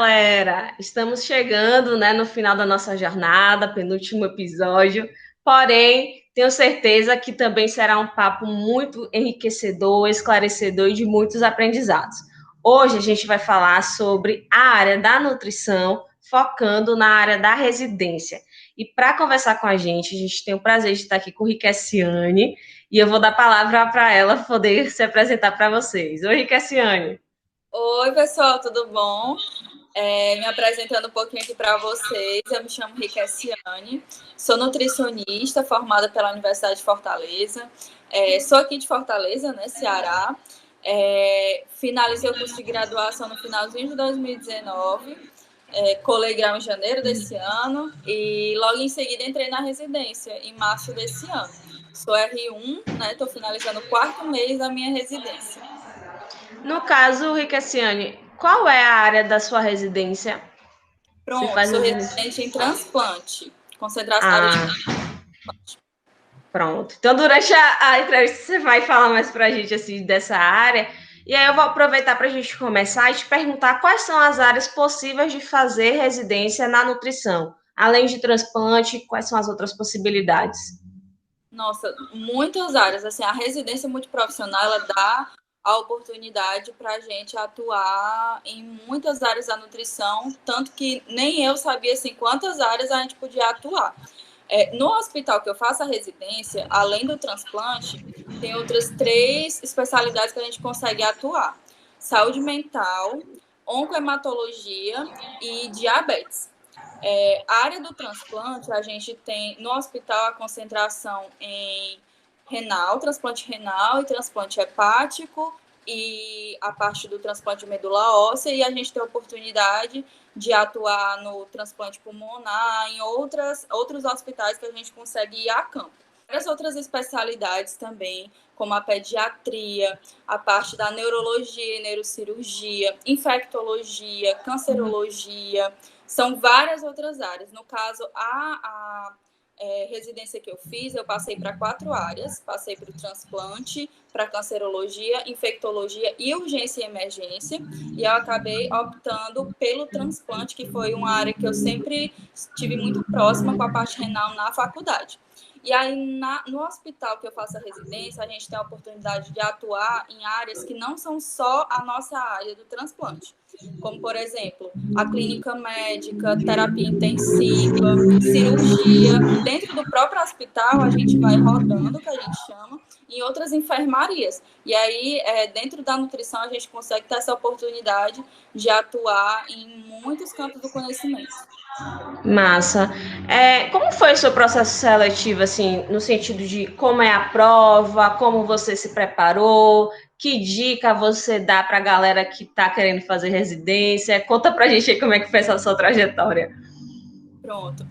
galera! Estamos chegando, né, no final da nossa jornada, penúltimo episódio. Porém, tenho certeza que também será um papo muito enriquecedor, esclarecedor e de muitos aprendizados. Hoje a gente vai falar sobre a área da nutrição, focando na área da residência. E para conversar com a gente tem o prazer de estar aqui com Riqueciane, e eu vou dar a palavra para ela poder se apresentar para vocês. Oi, Riqueciane! Oi, pessoal, tudo bom? Me apresentando um pouquinho aqui para vocês, eu me chamo Riqueciane, sou nutricionista formada pela Universidade de Fortaleza, sou aqui de Fortaleza, né, Ceará. Finalizei o curso de graduação no finalzinho de 2019, colei grau em janeiro desse ano e logo em seguida entrei na residência, em março desse ano. Sou R1, né, estou finalizando o 4º mês da minha residência. No caso, Riqueciane, qual é a área da sua residência? Você Pronto, faz sou residência? residente em transplante, concentração área de transplante. Pronto. Então, durante a entrevista, você vai falar mais para a gente assim, dessa área. E aí eu vou aproveitar para a gente começar e te perguntar quais são as áreas possíveis de fazer residência na nutrição. Além de transplante, quais são as outras possibilidades? Nossa, muitas áreas. Assim, a residência multiprofissional, ela dá a oportunidade para a gente atuar em muitas áreas da nutrição, tanto que nem eu sabia assim, quantas áreas a gente podia atuar. No hospital que eu faço a residência, além do transplante, tem outras 3 especialidades que a gente consegue atuar: saúde mental, oncohematologia e diabetes. A área do transplante, a gente tem no hospital a concentração em renal, transplante renal e transplante hepático, e a parte do transplante de medula óssea, e a gente tem a oportunidade de atuar no transplante pulmonar, em outros hospitais que a gente consegue ir a campo. Várias outras especialidades também, como a pediatria, a parte da neurologia e neurocirurgia, infectologia, cancerologia, são várias outras áreas. No caso, a residência que eu fiz, eu passei para 4 áreas, passei para o transplante, para cancerologia, infectologia e urgência e emergência, e eu acabei optando pelo transplante, que foi uma área que eu sempre estive muito próxima com a parte renal na faculdade. E aí, no hospital que eu faço a residência, a gente tem a oportunidade de atuar em áreas que não são só a nossa área do transplante, como, por exemplo, a clínica médica, terapia intensiva, cirurgia. Dentro do próprio hospital, a gente vai rodando, que a gente chama, em outras enfermarias. E aí, dentro da nutrição, a gente consegue ter essa oportunidade de atuar em muitos campos do conhecimento. Massa. Como foi o seu processo seletivo, assim, no sentido de como é a prova, como você se preparou, que dica você dá para a galera que está querendo fazer residência? Conta para a gente aí como é que foi essa sua trajetória. Pronto.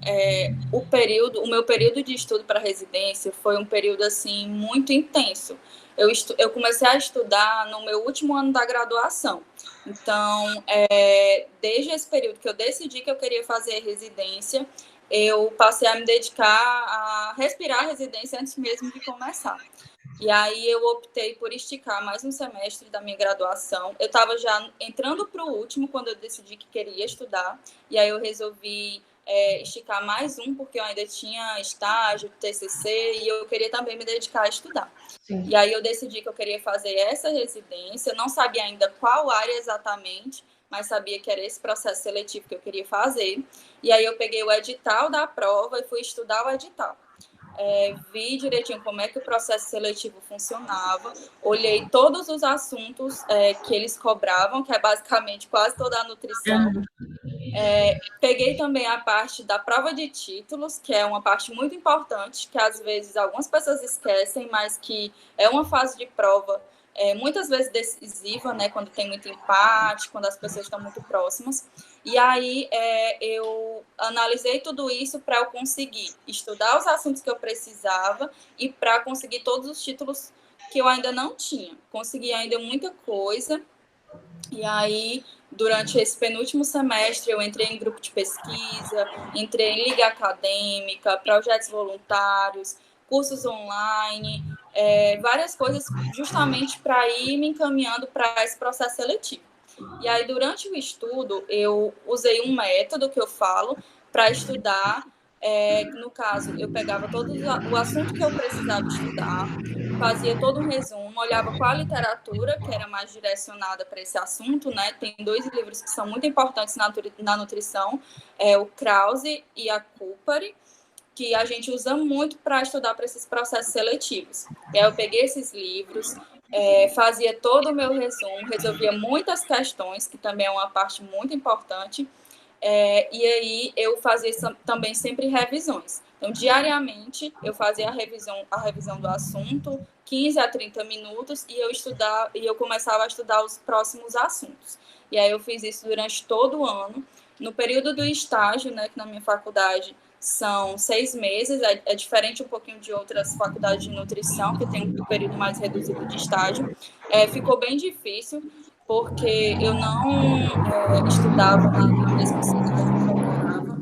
O meu período de estudo para residência foi um período assim muito intenso. Eu comecei a estudar no meu último ano da graduação. Então, desde esse período que eu decidi que eu queria fazer residência, eu passei a me dedicar a respirar a residência antes mesmo de começar. E aí eu optei por esticar mais um semestre da minha graduação. Eu estava já entrando para o último quando eu decidi que queria estudar. E aí eu resolvi esticar mais um, porque eu ainda tinha estágio, TCC, e eu queria também me dedicar a estudar. Sim. E aí eu decidi que eu queria fazer essa residência. Não sabia ainda qual área exatamente, mas sabia que era esse processo seletivo que eu queria fazer. E aí eu peguei o edital da prova e fui estudar o edital. Vi direitinho como é que o processo seletivo funcionava, olhei todos os assuntos que eles cobravam, que é basicamente quase toda a nutrição. Peguei também a parte da prova de títulos, que é uma parte muito importante, que às vezes algumas pessoas esquecem, mas que é uma fase de prova muitas vezes decisiva, né, quando tem muito empate, quando as pessoas estão muito próximas. E aí eu analisei tudo isso para eu conseguir estudar os assuntos que eu precisava e para conseguir todos os títulos que eu ainda não tinha. Consegui ainda muita coisa. E aí, durante esse penúltimo semestre, eu entrei em grupo de pesquisa, entrei em liga acadêmica, projetos voluntários, cursos online, várias coisas justamente para ir me encaminhando para esse processo seletivo. E aí, durante o estudo, eu usei um método que eu falo para estudar. No caso, eu pegava todo o assunto que eu precisava estudar, fazia todo um resumo, olhava qual a literatura que era mais direcionada para esse assunto, né? Tem 2 livros que são muito importantes na nutrição, o Krause e a Kupari, que a gente usa muito para estudar para esses processos seletivos. E aí eu peguei esses livros, fazia todo o meu resumo, resolvia muitas questões, que também é uma parte muito importante, e aí eu fazia também sempre revisões. Então, diariamente, eu fazia a revisão do assunto, 15 a 30 minutos, e eu começava a estudar os próximos assuntos. E aí eu fiz isso durante todo o ano. No período do estágio, né, que na minha faculdade são 6 meses, é diferente um pouquinho de outras faculdades de nutrição, que tem um período mais reduzido de estágio. Ficou bem difícil, porque eu não estudava na mesma cidade onde eu morava.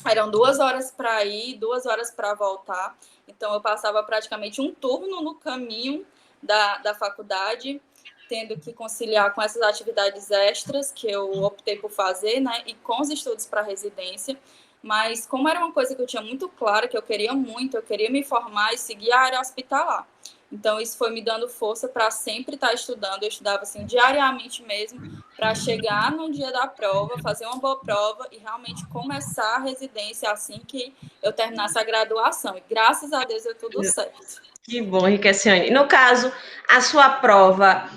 Eram 2 horas para ir, 2 horas para voltar. Então, eu passava praticamente um turno no caminho da faculdade, tendo que conciliar com essas atividades extras que eu optei por fazer, né? E com os estudos para residência. Mas, como era uma coisa que eu tinha muito clara, que eu queria muito, eu queria me formar e seguir a área hospitalar. Então, isso foi me dando força para sempre estar estudando. Eu estudava assim, diariamente mesmo, para chegar no dia da prova, fazer uma boa prova e realmente começar a residência assim que eu terminasse a graduação. E graças a Deus deu tudo certo. Que bom, Enriqueciane. No caso, a sua prova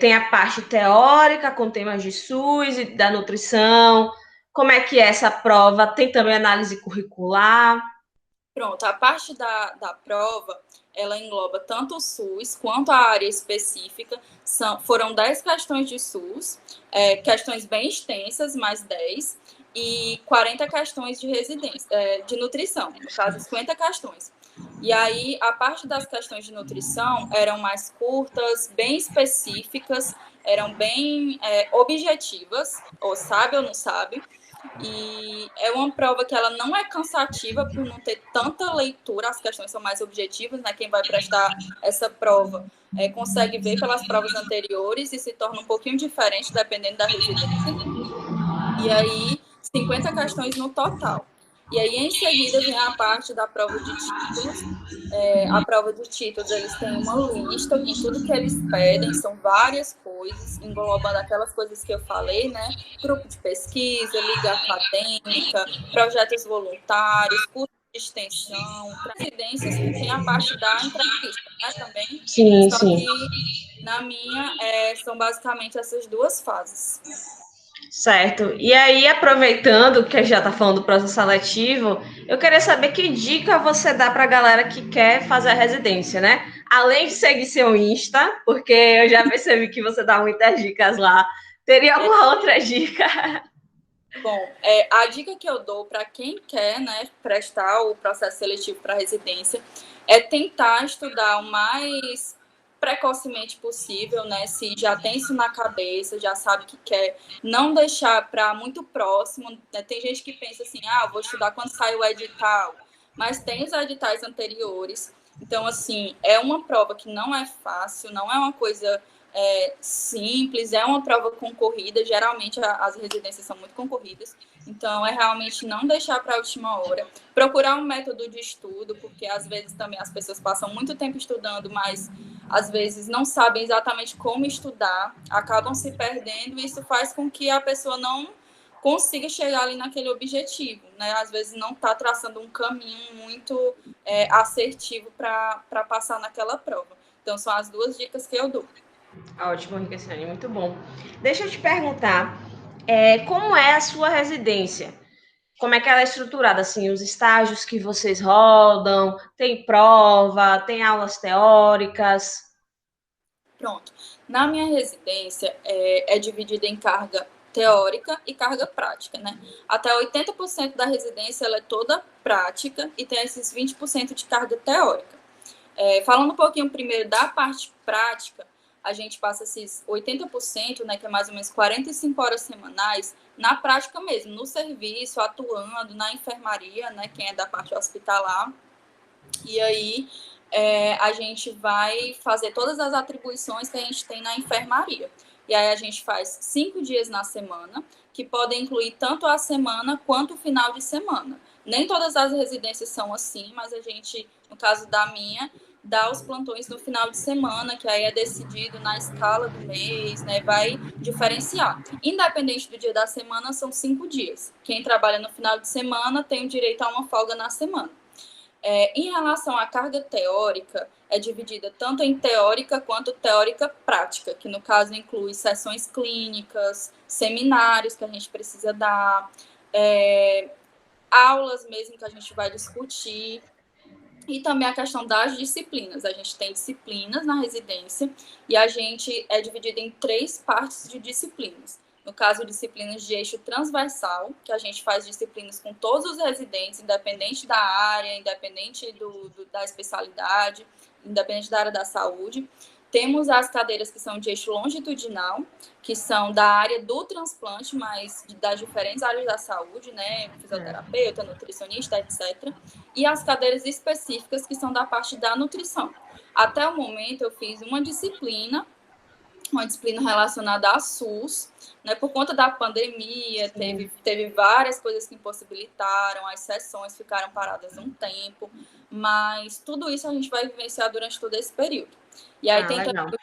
tem a parte teórica com temas de SUS e da nutrição. Como é que é essa prova? Tem também análise curricular? Pronto, a parte da prova, ela engloba tanto o SUS quanto a área específica. Foram 10 questões de SUS, questões bem extensas, mais 10, e 40 questões de residência, de nutrição, no caso, 50 questões. E aí, a parte das questões de nutrição eram mais curtas, bem específicas, eram bem objetivas, ou sabe ou não sabe. E é uma prova que ela não é cansativa por não ter tanta leitura, as questões são mais objetivas, né? Quem vai prestar essa prova consegue ver pelas provas anteriores e se torna um pouquinho diferente dependendo da residência. E aí, 50 questões no total. E aí, em seguida, vem a parte da prova de títulos. A prova de títulos, eles têm uma lista com tudo que eles pedem, são várias coisas, englobando aquelas coisas que eu falei, né? Grupo de pesquisa, liga acadêmica, projetos voluntários, curso de extensão, residências, que tem a parte da entrevista, né, também. Sim, Só sim. que, na minha, são basicamente essas 2 fases. Certo. E aí, aproveitando que a gente já está falando do processo seletivo, eu queria saber que dica você dá para a galera que quer fazer a residência, né? Além de seguir seu Insta, porque eu já percebi que você dá muitas dicas lá. Teria alguma outra dica? Bom, a dica que eu dou para quem quer, né, prestar o processo seletivo para residência é tentar estudar o mais precocemente possível, né? Se já tem isso na cabeça, já sabe que quer, não deixar para muito próximo. Né? Tem gente que pensa assim, vou estudar quando sai o edital, mas tem os editais anteriores. Então, assim, é uma prova que não é fácil, não é uma coisa simples, é uma prova concorrida, geralmente as residências são muito concorridas, então é realmente não deixar para a última hora, procurar um método de estudo, porque às vezes também as pessoas passam muito tempo estudando, mas às vezes não sabem exatamente como estudar, acabam se perdendo, e isso faz com que a pessoa não consiga chegar ali naquele objetivo, né? Às vezes não está traçando um caminho muito assertivo para passar naquela prova. Então, são as 2 dicas que eu dou. Ótimo, Enriqueciane, muito bom. Deixa eu te perguntar, como é a sua residência? Como é que ela é estruturada, assim, os estágios que vocês rodam, tem prova, tem aulas teóricas? Pronto. Na minha residência, é dividida em carga teórica e carga prática, né? Até 80% da residência ela é toda prática e tem esses 20% de carga teórica. Falando um pouquinho primeiro da parte prática, a gente passa esses 80%, né, que é mais ou menos 45 horas semanais, na prática mesmo, no serviço, atuando, na enfermaria, né, quem é da parte hospitalar. E aí a gente vai fazer todas as atribuições que a gente tem na enfermaria. E aí a gente faz 5 dias na semana, que podem incluir tanto a semana quanto o final de semana. Nem todas as residências são assim, mas a gente, no caso da minha, dá os plantões no final de semana, que aí é decidido na escala do mês, né? Vai diferenciar. Independente do dia da semana, são 5 dias. Quem trabalha no final de semana tem o direito a uma folga na semana. Em relação à carga teórica, é dividida tanto em teórica quanto teórica prática, que no caso inclui sessões clínicas, seminários que a gente precisa dar, aulas mesmo que a gente vai discutir, e também a questão das disciplinas. A gente tem disciplinas na residência e a gente é dividido em 3 partes de disciplinas. No caso, disciplinas de eixo transversal, que a gente faz disciplinas com todos os residentes, independente da área, independente da especialidade, independente da área da saúde. Temos as cadeiras que são de eixo longitudinal, que são da área do transplante, mas das diferentes áreas da saúde, né? Fisioterapeuta, nutricionista, etc. E as cadeiras específicas, que são da parte da nutrição. Até o momento, eu fiz uma disciplina relacionada à SUS, né? Por conta da pandemia, teve várias coisas que impossibilitaram, as sessões ficaram paradas um tempo, mas tudo isso a gente vai vivenciar durante todo esse período. E aí tem também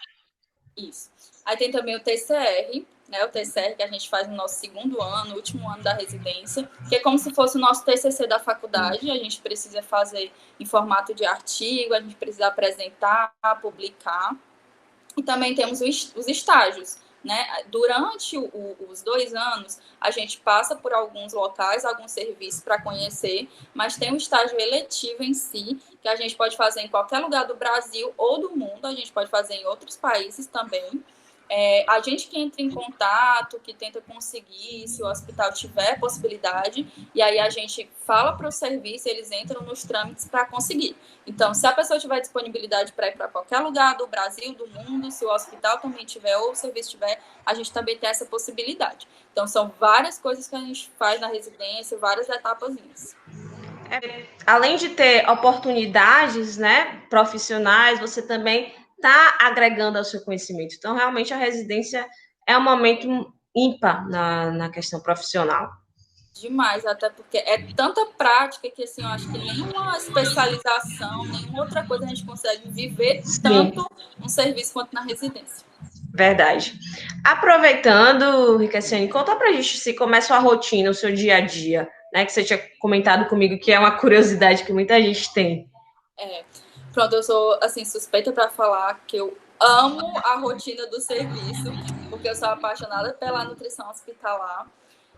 isso. Aí tem também o TCR, né? O TCR que a gente faz no nosso 2º ano, último ano da residência, que é como se fosse o nosso TCC da faculdade. A gente precisa fazer em formato de artigo, a gente precisa apresentar, publicar. E também temos os estágios, né? Durante os 2 anos, a gente passa por alguns locais, alguns serviços para conhecer, mas tem um estágio eletivo em si, que a gente pode fazer em qualquer lugar do Brasil ou do mundo, a gente pode fazer em outros países também. A gente que entra em contato, que tenta conseguir, se o hospital tiver possibilidade, e aí a gente fala para o serviço, eles entram nos trâmites para conseguir. Então, se a pessoa tiver disponibilidade para ir para qualquer lugar do Brasil, do mundo, se o hospital também tiver ou o serviço tiver, a gente também tem essa possibilidade. Então, são várias coisas que a gente faz na residência, várias etapazinhas. Além de ter oportunidades, né, profissionais, você também está agregando ao seu conhecimento. Então, realmente, a residência é um momento ímpar na questão profissional. Demais, até porque é tanta prática que, assim, eu acho que nenhuma especialização, nenhuma outra coisa a gente consegue viver tanto no serviço quanto na residência. Verdade. Aproveitando, Riqueciane, conta pra gente se começa a rotina, o seu dia a dia, né? Que você tinha comentado comigo que é uma curiosidade que muita gente tem. Pronto, eu sou, assim, suspeita para falar que eu amo a rotina do serviço, porque eu sou apaixonada pela nutrição hospitalar.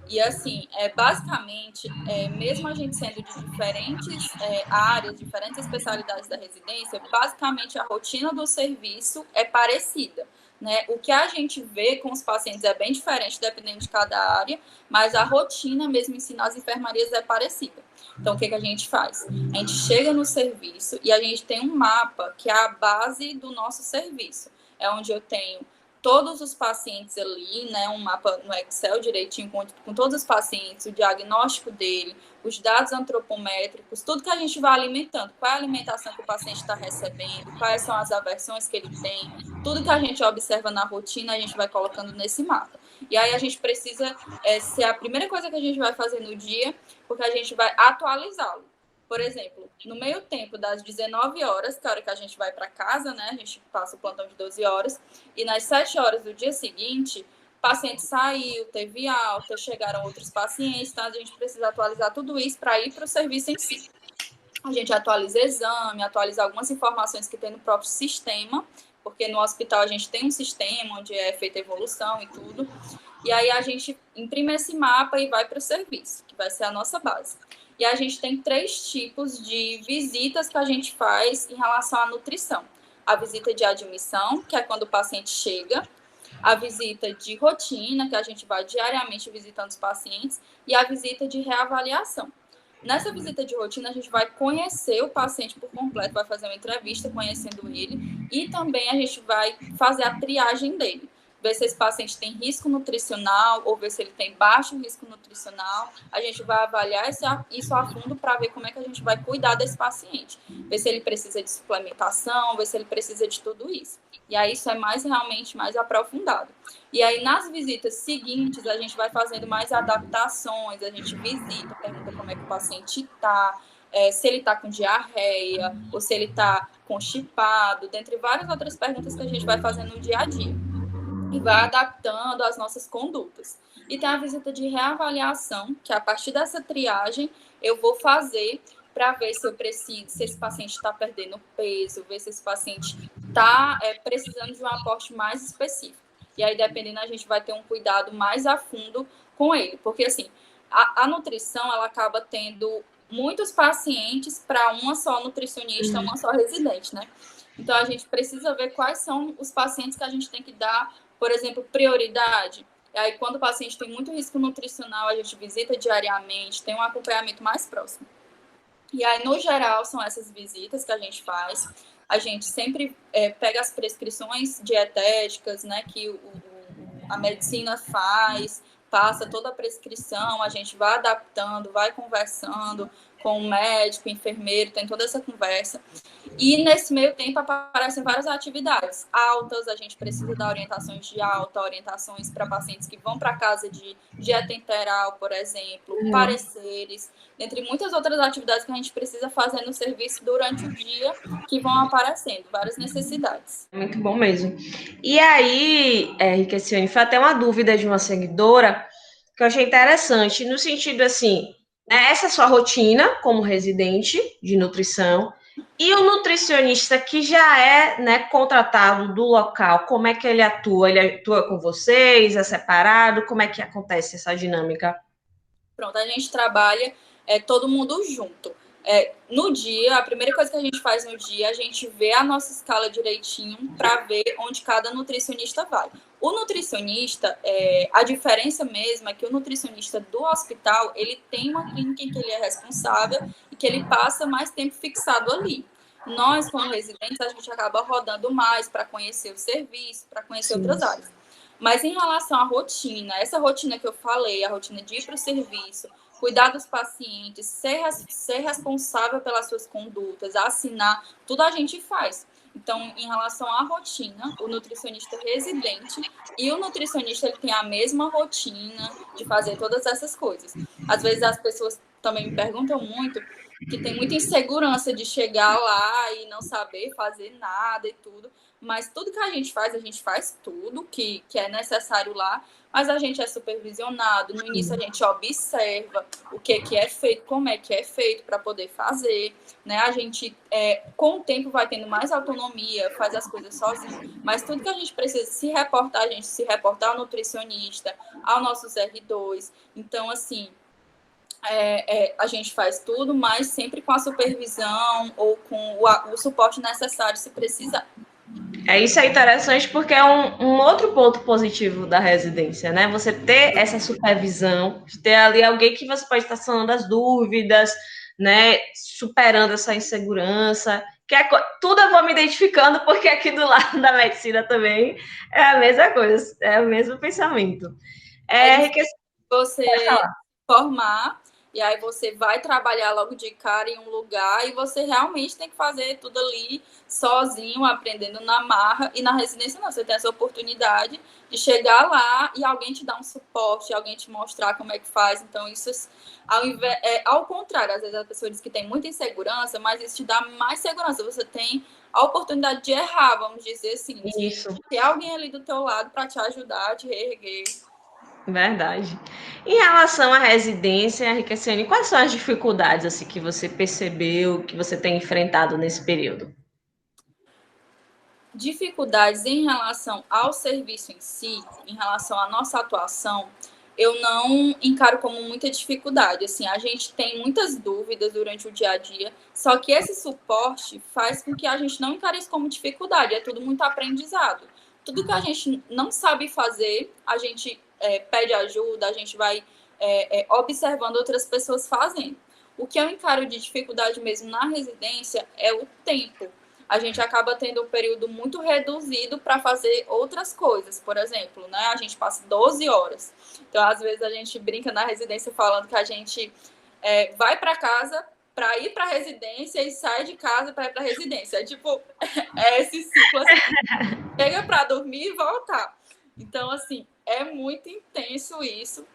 E, assim, basicamente, mesmo a gente sendo de diferentes áreas, diferentes especialidades da residência, basicamente a rotina do serviço é parecida, né? O que a gente vê com os pacientes é bem diferente, dependendo de cada área, mas a rotina mesmo em si nas enfermarias é parecida. Então, o que a gente faz? A gente chega no serviço e a gente tem um mapa que é a base do nosso serviço. É onde eu tenho todos os pacientes ali, né, um mapa no Excel direitinho com todos os pacientes, o diagnóstico dele, os dados antropométricos, tudo que a gente vai alimentando, qual é a alimentação que o paciente está recebendo, quais são as aversões que ele tem, tudo que a gente observa na rotina, a gente vai colocando nesse mapa. E aí a gente precisa ser a primeira coisa que a gente vai fazer no dia, porque a gente vai atualizá-lo. Por exemplo, no meio tempo das 19 horas, que é a hora que a gente vai para casa, né? A gente passa o plantão de 12 horas, e nas 7 horas do dia seguinte, o paciente saiu, teve alta, chegaram outros pacientes, então a gente precisa atualizar tudo isso para ir para o serviço em si. A gente atualiza exame, atualiza algumas informações que tem no próprio sistema, porque no hospital a gente tem um sistema onde é feita a evolução e tudo, e aí a gente imprime esse mapa e vai para o serviço, que vai ser a nossa base. E a gente tem 3 tipos de visitas que a gente faz em relação à nutrição. A visita de admissão, que é quando o paciente chega, a visita de rotina, que a gente vai diariamente visitando os pacientes, e a visita de reavaliação. Nessa visita de rotina, a gente vai conhecer o paciente por completo, vai fazer uma entrevista conhecendo ele, e também a gente vai fazer a triagem dele, ver se esse paciente tem risco nutricional ou ver se ele tem baixo risco nutricional. A gente vai avaliar isso a fundo para ver como é que a gente vai cuidar desse paciente. Ver se ele precisa de suplementação, ver se ele precisa de tudo isso. E aí isso é realmente mais aprofundado. E aí nas visitas seguintes a gente vai fazendo mais adaptações, a gente visita, pergunta como é que o paciente está, se ele está com diarreia, ou se ele está constipado, dentre várias outras perguntas que a gente vai fazendo no dia a dia. E vai adaptando as nossas condutas. E tem a visita de reavaliação, que a partir dessa triagem eu vou fazer para ver se eu preciso, se esse paciente está perdendo peso, ver se esse paciente está precisando de um aporte mais específico. E aí, dependendo, a gente vai ter um cuidado mais a fundo com ele. Porque, assim, a nutrição, ela acaba tendo muitos pacientes para uma só nutricionista, uma só residente, né? Então, a gente precisa ver quais são os pacientes que a gente tem que dar, por exemplo, prioridade. E aí, quando o paciente tem muito risco nutricional, a gente visita diariamente, tem um acompanhamento mais próximo. E aí, no geral, são essas visitas que a gente faz. A gente sempre pega as prescrições dietéticas, né, que a medicina faz, passa toda a prescrição, a gente vai adaptando, vai conversando com o médico, enfermeiro, tem toda essa conversa. E nesse meio tempo aparecem várias atividades altas, a gente precisa dar orientações de alta, orientações para pacientes que vão para casa de dieta interal, por exemplo, pareceres, entre muitas outras atividades que a gente precisa fazer no serviço durante o dia, que vão aparecendo, várias necessidades. Muito bom mesmo. E aí, Riqueciane, foi até uma dúvida de uma seguidora que eu achei interessante, no sentido assim, né, essa é a sua rotina como residente de nutrição, e o nutricionista que já é, né, contratado do local, como é que ele atua? Ele atua com vocês, é separado? Como é que acontece essa dinâmica? Pronto, a gente trabalha todo mundo junto. No dia, a primeira coisa que a gente faz no dia, a gente vê a nossa escala direitinho para ver onde cada nutricionista vai. O nutricionista, a diferença mesmo é que o nutricionista do hospital, ele tem uma clínica em que ele é responsável e que ele passa mais tempo fixado ali. Nós, como residentes, a gente acaba rodando mais para conhecer o serviço, para conhecer outras áreas. Mas em relação à rotina, essa rotina que eu falei, a rotina de ir para o serviço, cuidar dos pacientes, ser responsável pelas suas condutas, assinar, tudo a gente faz. Então, em relação à rotina, o nutricionista residente e o nutricionista ele tem a mesma rotina de fazer todas essas coisas. Às vezes as pessoas também me perguntam muito que tem muita insegurança de chegar lá e não saber fazer nada e tudo. Mas tudo que a gente faz tudo que é necessário lá, mas a gente é supervisionado. No início a gente observa o que é feito, como é que é feito para poder fazer, né? A gente, com o tempo, vai tendo mais autonomia, faz as coisas sozinho, mas tudo que a gente precisa se reportar, a gente se reportar ao nutricionista, ao nossos R2. Então, assim, a gente faz tudo, mas sempre com a supervisão ou com o suporte necessário se precisar. Isso é interessante porque é um outro ponto positivo da residência, né? Você ter essa supervisão, ter ali alguém que você pode estar sanando as dúvidas, né? Superando essa insegurança. Tudo eu vou me identificando, porque aqui do lado da medicina também é a mesma coisa, é o mesmo pensamento. Você formar, e aí você vai trabalhar logo de cara em um lugar e você realmente tem que fazer tudo ali sozinho, aprendendo na marra. E na residência não, você tem essa oportunidade de chegar lá e alguém te dar um suporte, alguém te mostrar como é que faz. Então isso, ao contrário, às vezes a pessoa diz que tem muita insegurança, mas isso te dá mais segurança. Você tem a oportunidade de errar, vamos dizer assim. Isso. Ter alguém ali do teu lado para te ajudar, a te reerguer. Verdade. Em relação à residência, Enriquecendo, quais são as dificuldades assim, que você percebeu, que você tem enfrentado nesse período? Dificuldades em relação ao serviço em si, em relação à nossa atuação, eu não encaro como muita dificuldade. Assim, a gente tem muitas dúvidas durante o dia a dia, só que esse suporte faz com que a gente não encare isso como dificuldade, é tudo muito aprendizado. Tudo que a gente não sabe fazer, a gente pede ajuda, a gente vai observando outras pessoas fazendo. O que eu encaro de dificuldade mesmo na residência é o tempo. a gente acaba tendo um período muito reduzido para fazer outras coisas. Por exemplo, né, a gente passa 12 horas. Então, às vezes, a gente brinca na residência falando que a gente vai para casa para ir para a residência e sai de casa para ir para a residência. É tipo, é esse ciclo assim. Chega para dormir e voltar. Então, assim, é muito intenso isso.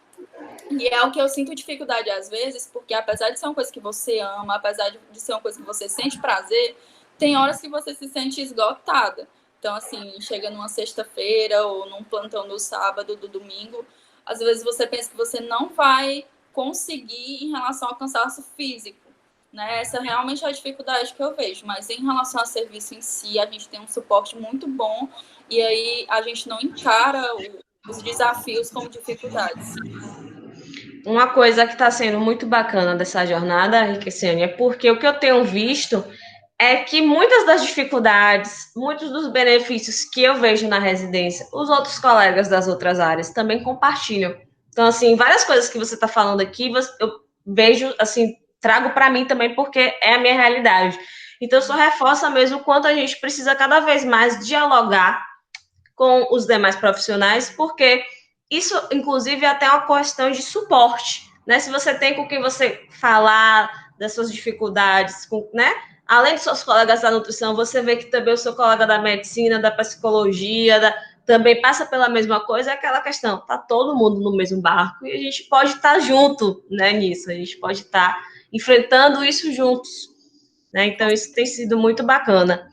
E é o que eu sinto dificuldade às vezes, porque apesar de ser uma coisa que você ama, apesar de ser uma coisa que você sente prazer, tem horas que você se sente esgotada. Então, assim, chega numa sexta-feira ou num plantão no sábado, do domingo, às vezes você pensa que você não vai conseguir em relação ao cansaço físico, né? Essa realmente é a dificuldade que eu vejo, mas em relação ao serviço em si, a gente tem um suporte muito bom e aí a gente não encara os desafios como dificuldades. Uma coisa que está sendo muito bacana dessa jornada, Enriqueciane, é porque o que eu tenho visto é que muitas das dificuldades, muitos dos benefícios que eu vejo na residência, os outros colegas das outras áreas também compartilham. Então, assim, várias coisas que você está falando aqui, eu vejo, assim, trago para mim também porque é a minha realidade. Então, só reforça mesmo o quanto a gente precisa cada vez mais dialogar com os demais profissionais, porque isso, inclusive, é até uma questão de suporte, né? Se você tem com quem você falar das suas dificuldades, né? Além dos seus colegas da nutrição, você vê que também o seu colega da medicina, da psicologia, também passa pela mesma coisa, é aquela questão, tá todo mundo no mesmo barco e a gente pode estar junto, né, nisso, a gente pode estar enfrentando isso juntos, né? Então, isso tem sido muito bacana.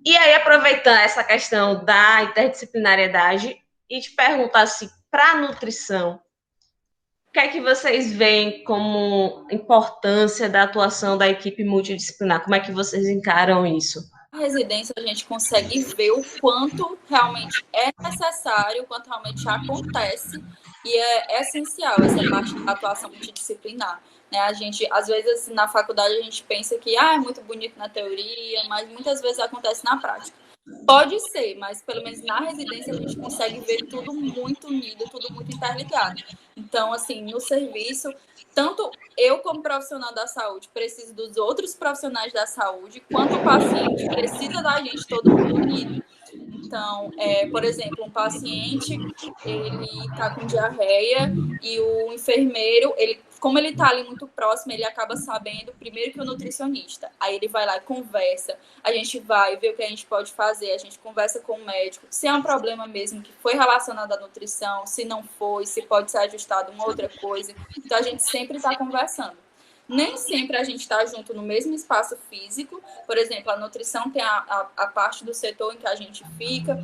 E aí, aproveitando essa questão da interdisciplinariedade, e te perguntar assim, para a nutrição, o que é que vocês veem como importância da atuação da equipe multidisciplinar? Como é que vocês encaram isso? Na residência, a gente consegue ver o quanto realmente é necessário, o quanto realmente acontece, e é essencial essa parte da atuação multidisciplinar. Né? A gente, às vezes, na faculdade, a gente pensa que é muito bonito na teoria, mas muitas vezes acontece na prática. Pode ser, mas pelo menos na residência a gente consegue ver tudo muito unido, tudo muito interligado. Então, assim, no serviço, tanto eu como profissional da saúde preciso dos outros profissionais da saúde, quanto o paciente precisa da gente todo mundo unido. Então, por exemplo, um paciente, ele está com diarreia e o enfermeiro, como ele está ali muito próximo, ele acaba sabendo primeiro que o nutricionista. Aí ele vai lá e conversa. A gente vai ver o que a gente pode fazer, a gente conversa com o médico. Se é um problema mesmo que foi relacionado à nutrição, se não foi, se pode ser ajustado uma outra coisa. Então, a gente sempre está conversando. Nem sempre a gente está junto no mesmo espaço físico. Por exemplo, a nutrição tem a parte do setor em que a gente fica,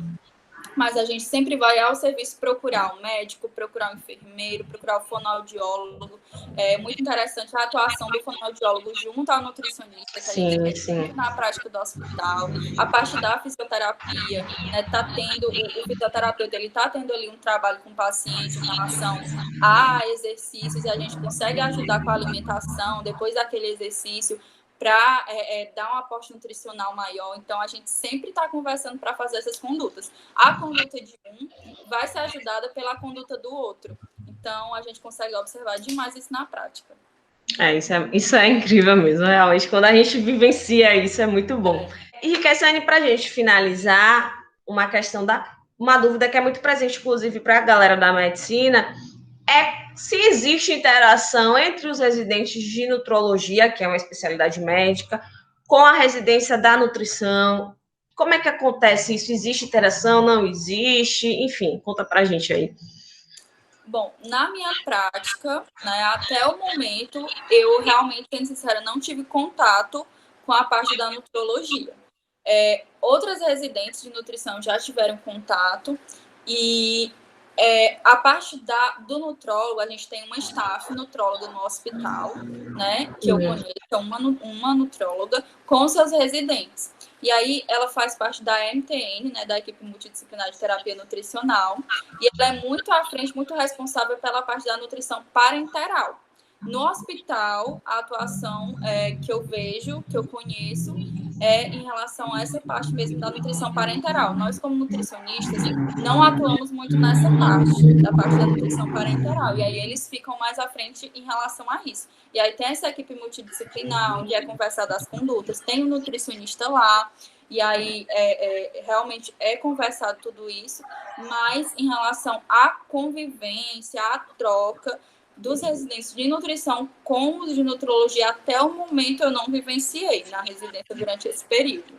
mas a gente sempre vai ao serviço procurar um médico, procurar um enfermeiro, procurar o fonoaudiólogo. É muito interessante a atuação do fonoaudiólogo junto ao nutricionista, que a gente vê muito na prática do hospital. A parte da fisioterapia, né, o fisioterapeuta, ele está tendo ali um trabalho com o paciente em relação a exercícios, e a gente consegue ajudar com a alimentação, depois daquele exercício, para dar um aporte nutricional maior. Então, a gente sempre está conversando para fazer essas condutas. A conduta de um vai ser ajudada pela conduta do outro. Então, a gente consegue observar demais isso na prática. Isso é incrível mesmo, realmente. Quando a gente vivencia isso, é muito bom. E, Riqueciane, para a gente finalizar, uma dúvida que é muito presente, inclusive, para a galera da medicina, é se existe interação entre os residentes de nutrologia, que é uma especialidade médica, com a residência da nutrição. Como é que acontece isso? Existe interação? Não existe? Enfim, conta pra gente aí. Bom, na minha prática, né, até o momento, eu realmente, sendo sincera, não tive contato com a parte da nutrologia. Outras residentes de nutrição já tiveram contato e a parte do nutrólogo, a gente tem uma staff nutróloga no hospital, né, que eu conheço, uma nutróloga com seus residentes. E aí ela faz parte da MTN, né, da equipe multidisciplinar de terapia nutricional, e ela é muito à frente, muito responsável pela parte da nutrição parenteral. No hospital, a atuação que eu vejo, que eu conheço, é em relação a essa parte mesmo da nutrição parenteral. Nós, como nutricionistas, não atuamos muito nessa parte, da parte da nutrição parenteral. E aí eles ficam mais à frente em relação a isso. E aí tem essa equipe multidisciplinar, onde é conversada as condutas, tem o nutricionista lá, e aí realmente é conversado tudo isso, mas em relação à convivência, à troca dos residentes de nutrição com os de nutrologia, até o momento eu não vivenciei na residência durante esse período.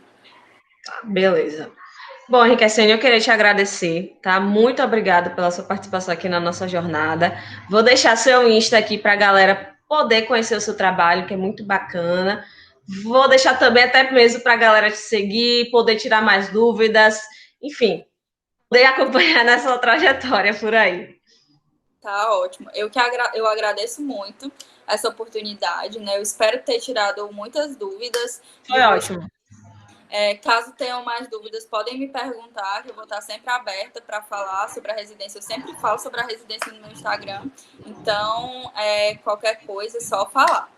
Beleza. Bom, Enriquecendo, eu queria te agradecer, tá? Muito obrigada pela sua participação aqui na nossa jornada. Vou deixar seu Insta aqui para a galera poder conhecer o seu trabalho, que é muito bacana. Vou deixar também até mesmo para a galera te seguir, poder tirar mais dúvidas, enfim, poder acompanhar nessa trajetória por aí. Tá ótimo. Eu agradeço muito essa oportunidade, né? Eu espero ter tirado muitas dúvidas Foi de vocês. ótimo. Caso tenham mais dúvidas, podem me perguntar, que eu vou estar sempre aberta para falar sobre a residência. Eu sempre falo sobre a residência no meu Instagram. Então, qualquer coisa é só falar.